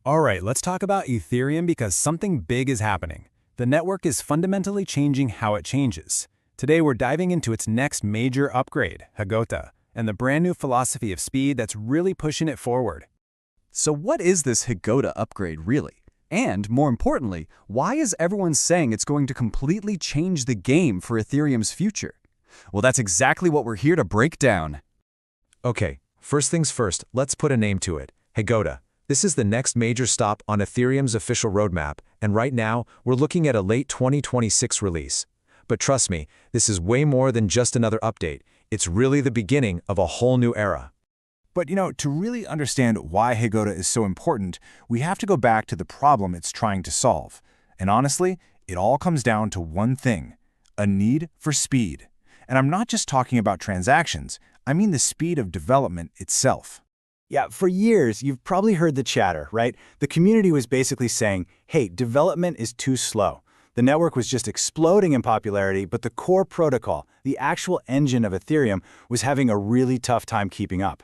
All right, let's talk about Ethereum because something big is happening. The network is fundamentally changing how it changes. Today, we're diving into its next major upgrade, Hagota, and the brand new philosophy of speed that's really pushing it forward. So what is this Hagota upgrade really? And more importantly, why is everyone saying it's going to completely change the game for Ethereum's future? Well, that's exactly what we're here to break down. Okay, first things first, let's put a name to it, Hagota. This is the next major stop on Ethereum's official roadmap, and right now, we're looking at a late 2026 release. But trust me, this is way more than just another update. It's really the beginning of a whole new era. But to really understand why Hagota is so important, we have to go back to the problem it's trying to solve. And honestly, it all comes down to one thing: a need for speed. And I'm not just talking about transactions, I mean the speed of development itself. Yeah, for years, you've probably heard the chatter, right? The community was basically saying, hey, development is too slow. The network was just exploding in popularity, but the core protocol, the actual engine of Ethereum, was having a really tough time keeping up.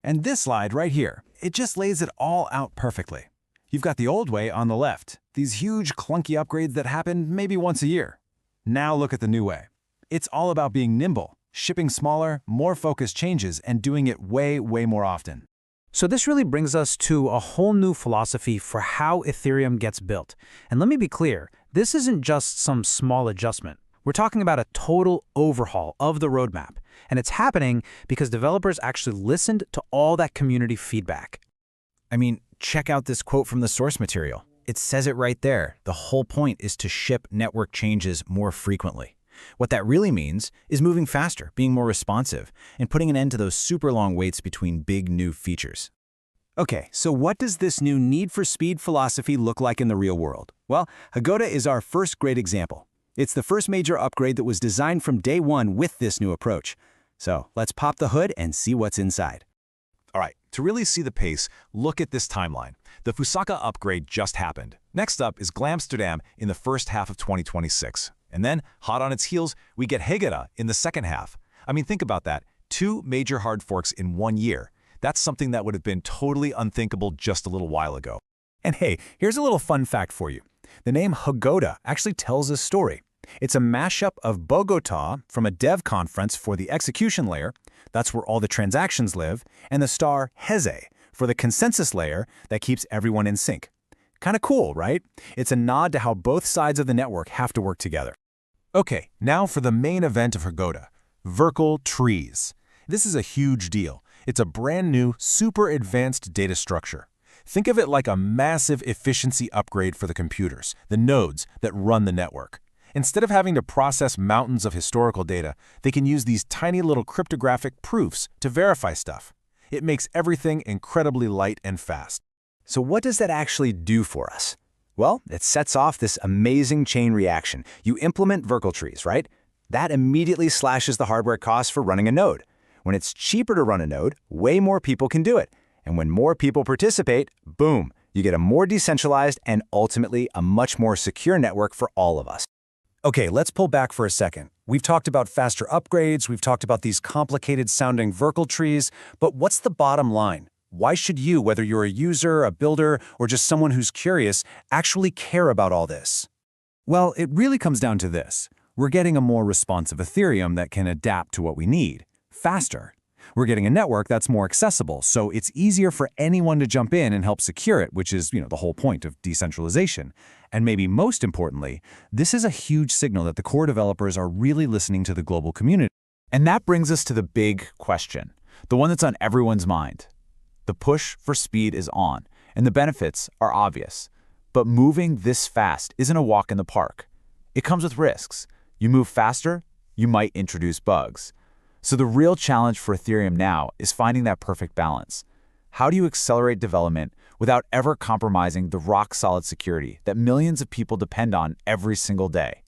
And this slide right here, it just lays it all out perfectly. You've got the old way on the left, these huge clunky upgrades that happen maybe once a year. Now look at the new way. It's all about being nimble, shipping smaller, more focused changes, and doing it way more often. So this really brings us to a whole new philosophy for how Ethereum gets built. And let me be clear, this isn't just some small adjustment. We're talking about a total overhaul of the roadmap. And it's happening because developers actually listened to all that community feedback. I mean, check out this quote from the source material. It says it right there. The whole point is to ship network changes more frequently. What that really means is moving faster, being more responsive, and putting an end to those super long waits between big new features. Okay, so what does this new need for speed philosophy look like in the real world? Well, Hagota is our first great example. It's the first major upgrade that was designed from day one with this new approach. So let's pop the hood and see what's inside. All right, to really see the pace, look at this timeline. The Fusaka upgrade just happened. Next up is Glamsterdam in the first half of 2026. And then, hot on its heels, we get Hagota in the second half. I mean, think about that. 2 major hard forks in 1 year. That's something that would have been totally unthinkable just a little while ago. And hey, here's a little fun fact for you. The name Hagota actually tells a story. It's a mashup of Bogota from a dev conference for the execution layer, that's where all the transactions live, and the star Heze for the consensus layer that keeps everyone in sync. Kind of cool, right? It's a nod to how both sides of the network have to work together. Okay, now for the main event of Hagota, Verkle trees. This is a huge deal. It's a brand new, super advanced data structure. Think of it like a massive efficiency upgrade for the computers, the nodes that run the network. Instead of having to process mountains of historical data, they can use these tiny little cryptographic proofs to verify stuff. It makes everything incredibly light and fast. So what does that actually do for us? Well, it sets off this amazing chain reaction. You implement Verkle trees, right? That immediately slashes the hardware costs for running a node. When it's cheaper to run a node, way more people can do it. And when more people participate, boom, you get a more decentralized and ultimately a much more secure network for all of us. Okay, let's pull back for a second. We've talked about faster upgrades, we've talked about these complicated-sounding Verkle trees, but what's the bottom line? Why should you, whether you're a user, a builder, or just someone who's curious, actually care about all this? Well, it really comes down to this. We're getting a more responsive Ethereum that can adapt to what we need, faster. We're getting a network that's more accessible, so it's easier for anyone to jump in and help secure it, which is, the whole point of decentralization. And maybe most importantly, this is a huge signal that the core developers are really listening to the global community. And that brings us to the big question, the one that's on everyone's mind. The push for speed is on, and the benefits are obvious. But moving this fast isn't a walk in the park. It comes with risks. You move faster, you might introduce bugs. So the real challenge for Ethereum now is finding that perfect balance. How do you accelerate development without ever compromising the rock-solid security that millions of people depend on every single day?